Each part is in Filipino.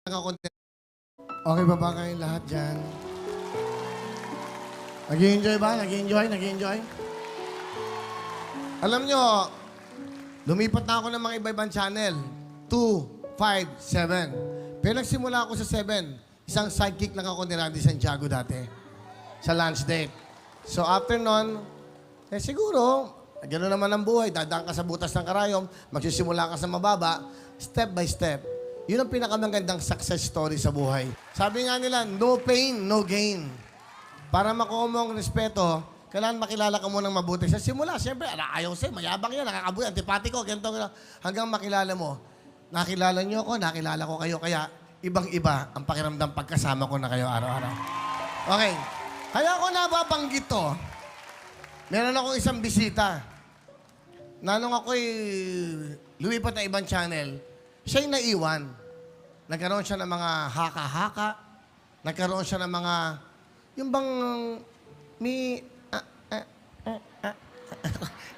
Okay ba ba kayong lahat dyan? Nag-i-enjoy ba? Nag-i-enjoy? Nag-i-enjoy? Alam nyo, lumipat na ako ng mga iba-ibang channel. 2, 5, 7. Pero nagsimula ako sa 7. Isang sidekick lang ako ni Randy Santiago dati. Sa lunch date. So after nun, siguro, gano'n naman ang buhay. Dadaan ka sa butas ng karayom, magsisimula ka sa mababa, step by step. Yun ang pinakamagandang success story sa buhay. Sabi nga nila, no pain, no gain. Para makuha mo ang respeto, kailangan makilala ka munang mabuti. Sa simula, siyempre, ayaw sa'yo, mayabang yan, nakakabuhi, antipatiko, ganito, hanggang makilala mo. Nakilala niyo ako, nakilala ko kayo, kaya ibang-iba ang pakiramdam pagkasama ko na kayo araw-araw. Okay. Kaya ako nababanggit to, meron akong isang bisita na nung ako'y lumipat na ibang channel, siya'y naiwan. Nagkaroon siya ng mga haka-haka. Nagkaroon siya ng mga, yung bang,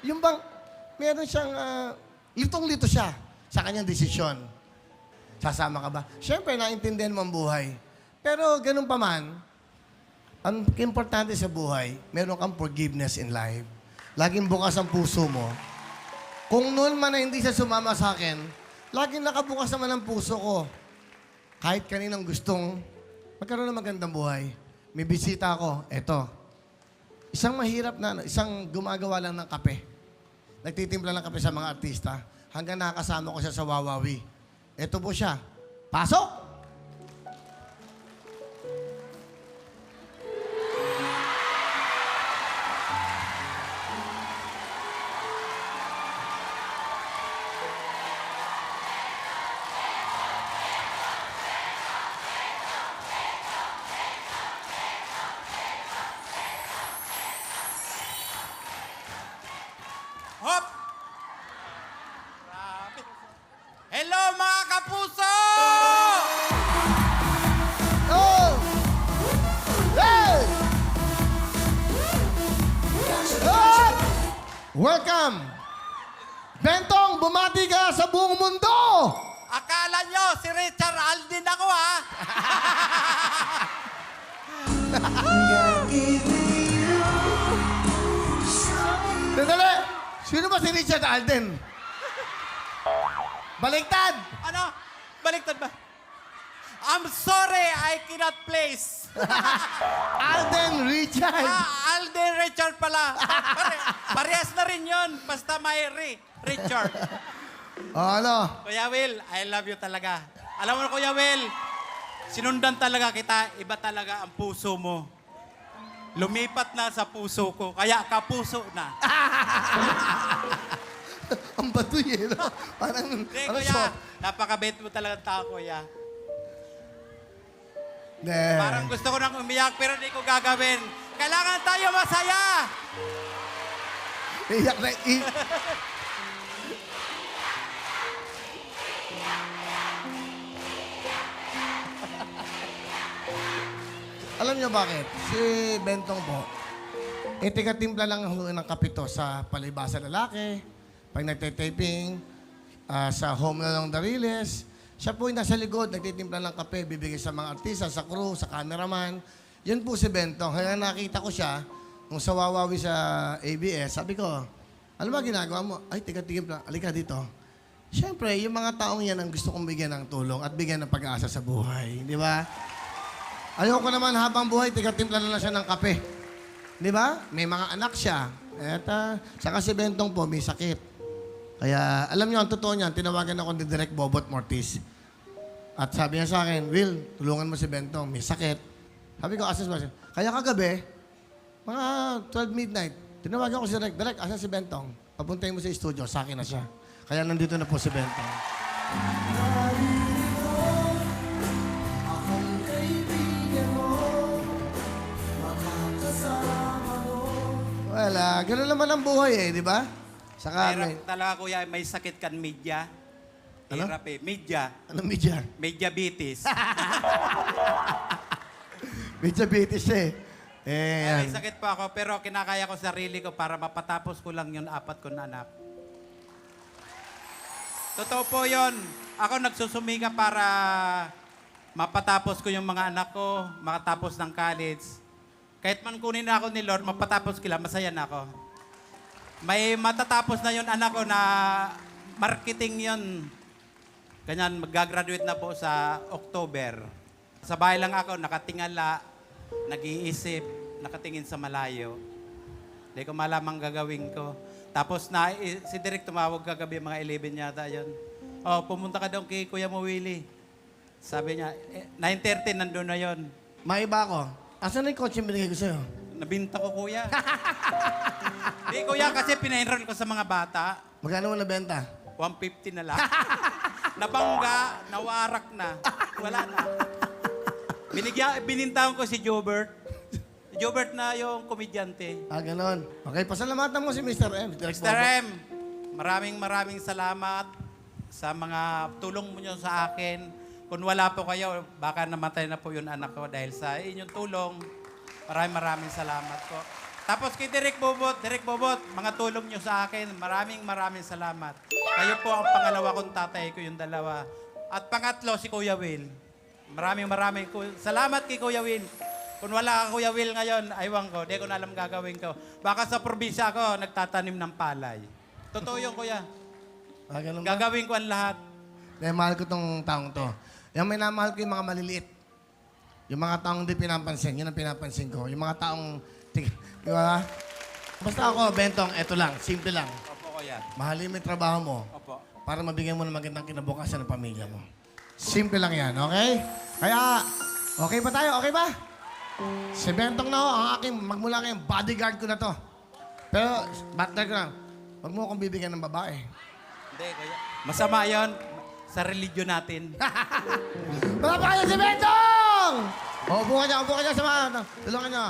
yung bang, meron siyang, litong-lito siya sa kanyang desisyon. Sasama ka ba? Siyempre, naintindihan mo ang buhay. Pero ganun pa man, ang importante sa buhay, meron kang forgiveness in life. Laging bukas ang puso mo. Kung noon man na hindi siya sumama sa akin, laging nakabukas naman ang puso ko. Kahit kaninang gustong magkaroon ng magandang buhay. May bisita ako, eto. Isang mahirap na, isang gumagawa lang ng kape. Nagtitimpla ng kape sa mga artista. Hanggang nakakasama ko siya sa Wawawi. Eto po siya. Pasok! Hop! Grabe. Hello mga kapuso! Oh! Hey! Oh! Welcome! Bentong, bumati ka sa buong mundo! Akala nyo si Richard Alden ako ha? Sandali! Sino ba si Richard Alden? Baliktad! Ano? Baliktad ba? I'm sorry, I cannot place. Alden Richard! Alden Richard pala. Parehas na rin yun. Basta may Richard. Oh, ano? Kuya Will, I love you talaga. Alam mo, Kuya Will, sinundan talaga kita. Iba talaga ang puso mo. Lumipat na sa puso ko, kaya kapuso na. Ang batoy eh, no? Parang, Hindi, ano kuya, siya? napakabait mo talaga ang tao, kuya. Ne. Parang gusto ko nang umiyak, pero hindi ko gagawin. Kailangan tayo masaya! Iyak na, Alam niyo bakit? Si Bentong po, tiga-timpla lang ng kapito sa palibasa lalaki, pag nagte-taping, sa home na ng Dariles. Siya po yung nasa likod, nagtitimpla ng kape, bibigay sa mga artista, sa crew, sa cameraman. Yun po si Bentong. Kaya nakita ko siya, nung sa Wawawi sa ABS, sabi ko, ano ba ginagawa mo? Ay, tiga-timpla, alika dito. Siyempre, yung mga taong yan ang gusto kong bigyan ng tulong at bigyan ng pag-asa sa buhay. Di ba? Ayoko naman habang buhay, tiga-timpla na lang siya ng kape. Di ba? May mga anak siya. At saka si Bentong po, may sakit. Kaya, alam niyo, ang totoo niyan, tinawagan ako ni Direk Bobot Mortis. At sabi niya sa akin, Will, tulungan mo si Bentong, may sakit. Sabi ko, asas ba siya? Kaya kagabi, mga 12 midnight, tinawagan ko si Direk, asan si Bentong? Papuntahin mo sa studio, sa akin na siya. Kaya nandito na po si Bentong. Wala, gano'n naman ang buhay eh, di ba? Saka, Mahirap talaga, kuya, may sakit kan media. Ano? Hirap eh. Media. anong media? Mediabetes. Medyo British eh. May sakit pa ako, pero kinakaya ko sarili ko para mapatapos ko lang yung 4 kong anak. Totoo po yun. Ako nagsusumika para mapatapos ko yung mga anak ko, makatapos ng college. Kahit man kunin na ako ni Lord, mapatapos kila, masaya na ako. May matatapos na yung anak ko na marketing yun. Ganyan, mag-graduate na po sa October. Sa bahay lang ako, nakatingala, nag-iisip, nakatingin sa malayo. Hindi ko malamang gagawin ko. Tapos si Direk tumawag kagabi, mga 11 yata yun. Oh, pumunta ka doon kay Kuya Mo Willie. Sabi niya, 9:30 nandun na yon. Maiba ako. Asan na yung kotse binigay ko sa'yo? Nabinta ko, Kuya. Di, Kuya, kasi pina-enroll ko sa mga bata. Magkano mo nabenta? 150 na lang. Nabangga, nawarak na. Wala na. Binintahan ko si Jobert. Jobert na yung komedyante. Ganon. Okay, pasalamatan mo si Mr. M. Mr. M, maraming salamat sa mga tulong mo nyo sa akin. Kung wala po kayo, baka namatay na po yung anak ko dahil sa inyong tulong. Maraming salamat po. Tapos kay Direk Bobot, mga tulong nyo sa akin, maraming salamat. Kayo po ang pangalawa kong tatay ko, yung dalawa. At pangatlo, si Kuya Will. Maraming salamat kay Kuya Will. Kung wala ka Kuya Will ngayon, aywan ko, di ko na alam gagawin ko. Baka sa probinsya ako, nagtatanim ng palay. Totoo yun, Kuya. Ganun ba? Gagawin ko ang lahat. Dahil mahal ko tong taong to. Yung may namahal ko yung mga maliliit. Yung mga taong di pinapansin, yun ang pinapansin ko. Yung mga taong, di ba? Basta ako, Bentong, eto lang, simple lang. Opo, Kuya. Mahalin mo yung trabaho mo Opo. para mabigyan mo ng magandang kinabukasan ng pamilya mo. Simple lang yan, okay? Kaya, okay ba tayo? Okay ba? Si Bentong na ho, ang aking magmula ngayon, bodyguard ko na to. Pero, partner ko lang, huwag mo akong bibigyan ng babae. Hindi, Kuya. Masama yon sa religion natin. Wala pa kayo si Bentong! Upo ka dyan sa mga, tulungan niyo.